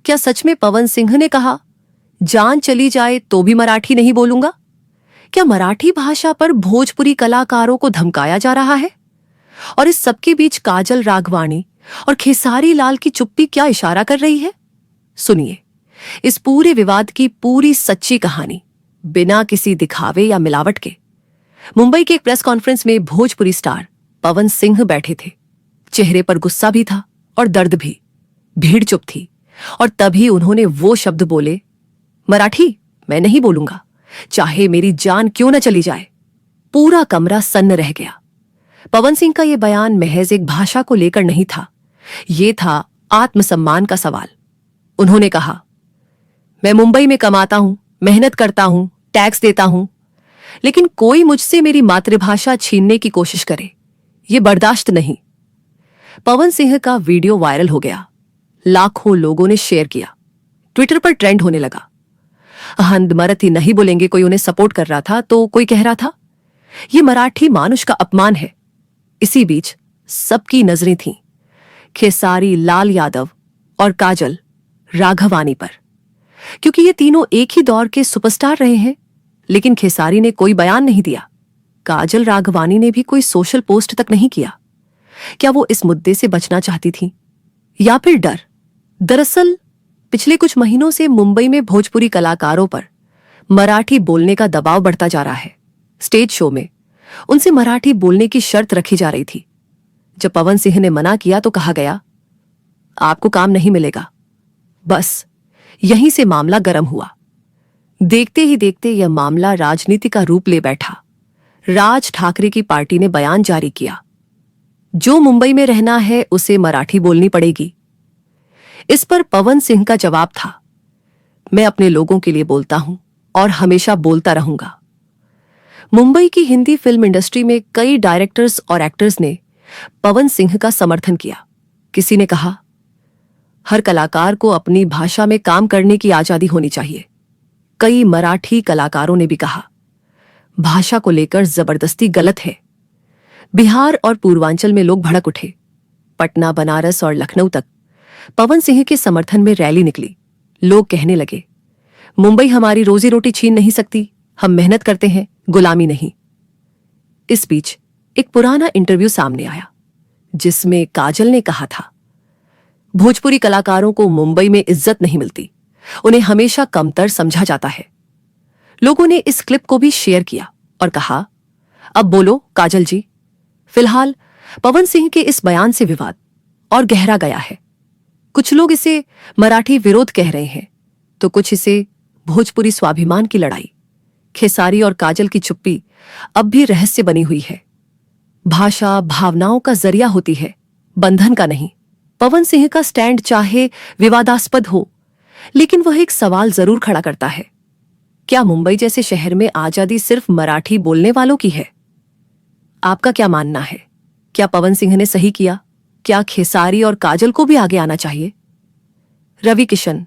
क्या सच में पवन सिंह ने कहा, जान चली जाए तो भी मराठी नहीं बोलूंगा? क्या मराठी भाषा पर भोजपुरी कलाकारों को धमकाया जा रहा है? और इस सबके बीच काजल राघवानी और खेसारी लाल की चुप्पी क्या इशारा कर रही है? सुनिए इस पूरे विवाद की पूरी सच्ची कहानी, बिना किसी दिखावे या मिलावट के। मुंबई के एक प्रेस कॉन्फ्रेंस में भोजपुरी स्टार पवन सिंह बैठे थे। चेहरे पर गुस्सा भी था और दर्द भी। भीड़ चुप थी और तभी उन्होंने वो शब्द बोले, मराठी मैं नहीं बोलूंगा, चाहे मेरी जान क्यों न चली जाए। पूरा कमरा सन्न रह गया। पवन सिंह का यह बयान महज एक भाषा को लेकर नहीं था, यह था आत्मसम्मान का सवाल। उन्होंने कहा, मैं मुंबई में कमाता हूं, मेहनत करता हूं, टैक्स देता हूं, लेकिन कोई मुझसे मेरी मातृभाषा छीनने की कोशिश करे, यह बर्दाश्त नहीं। पवन सिंह का वीडियो वायरल हो गया। लाखों लोगों ने शेयर किया। ट्विटर पर ट्रेंड होने लगा। हंद मराठी नहीं बोलेंगे, कोई उन्हें सपोर्ट कर रहा था तो कोई कह रहा था यह मराठी मानुष का अपमान है। इसी बीच सबकी नजरें थीं खेसारी लाल यादव और काजल राघवानी पर, क्योंकि ये तीनों एक ही दौर के सुपरस्टार रहे हैं। लेकिन खेसारी ने कोई बयान नहीं दिया। काजल राघवानी ने भी कोई सोशल पोस्ट तक नहीं किया। क्या वो इस मुद्दे से बचना चाहती थी या फिर डर? दरअसल पिछले कुछ महीनों से मुंबई में भोजपुरी कलाकारों पर मराठी बोलने का दबाव बढ़ता जा रहा है। स्टेज शो में उनसे मराठी बोलने की शर्त रखी जा रही थी। जब पवन सिंह ने मना किया तो कहा गया, आपको काम नहीं मिलेगा। बस यहीं से मामला गर्म हुआ। देखते ही देखते यह मामला राजनीति का रूप ले बैठा। राज ठाकरे की पार्टी ने बयान जारी किया, जो मुंबई में रहना है उसे मराठी बोलनी पड़ेगी। इस पर पवन सिंह का जवाब था, मैं अपने लोगों के लिए बोलता हूं और हमेशा बोलता रहूंगा। मुंबई की हिंदी फिल्म इंडस्ट्री में कई डायरेक्टर्स और एक्टर्स ने पवन सिंह का समर्थन किया। किसी ने कहा, हर कलाकार को अपनी भाषा में काम करने की आजादी होनी चाहिए। कई मराठी कलाकारों ने भी कहा, भाषा को लेकर जबरदस्ती गलत है। बिहार और पूर्वांचल में लोग भड़क उठे। पटना, बनारस और लखनऊ तक पवन सिंह के समर्थन में रैली निकली। लोग कहने लगे, मुंबई हमारी रोजी रोटी छीन नहीं सकती, हम मेहनत करते हैं, गुलामी नहीं। इस बीच एक पुराना इंटरव्यू सामने आया जिसमें काजल ने कहा था, भोजपुरी कलाकारों को मुंबई में इज्जत नहीं मिलती, उन्हें हमेशा कमतर समझा जाता है। लोगों ने इस क्लिप को भी शेयर किया और कहा, अब बोलो काजल जी। फिलहाल पवन सिंह के इस बयान से विवाद और गहरा गया है। कुछ लोग इसे मराठी विरोध कह रहे हैं तो कुछ इसे भोजपुरी स्वाभिमान की लड़ाई। खेसारी और काजल की चुप्पी अब भी रहस्य बनी हुई है। भाषा भावनाओं का जरिया होती है, बंधन का नहीं। पवन सिंह का स्टैंड चाहे विवादास्पद हो, लेकिन वह एक सवाल जरूर खड़ा करता है, क्या मुंबई जैसे शहर में आजादी सिर्फ मराठी बोलने वालों की है? आपका क्या मानना है? क्या पवन सिंह ने सही किया? क्या खेसारी और काजल को भी आगे आना चाहिए? रवि किशन,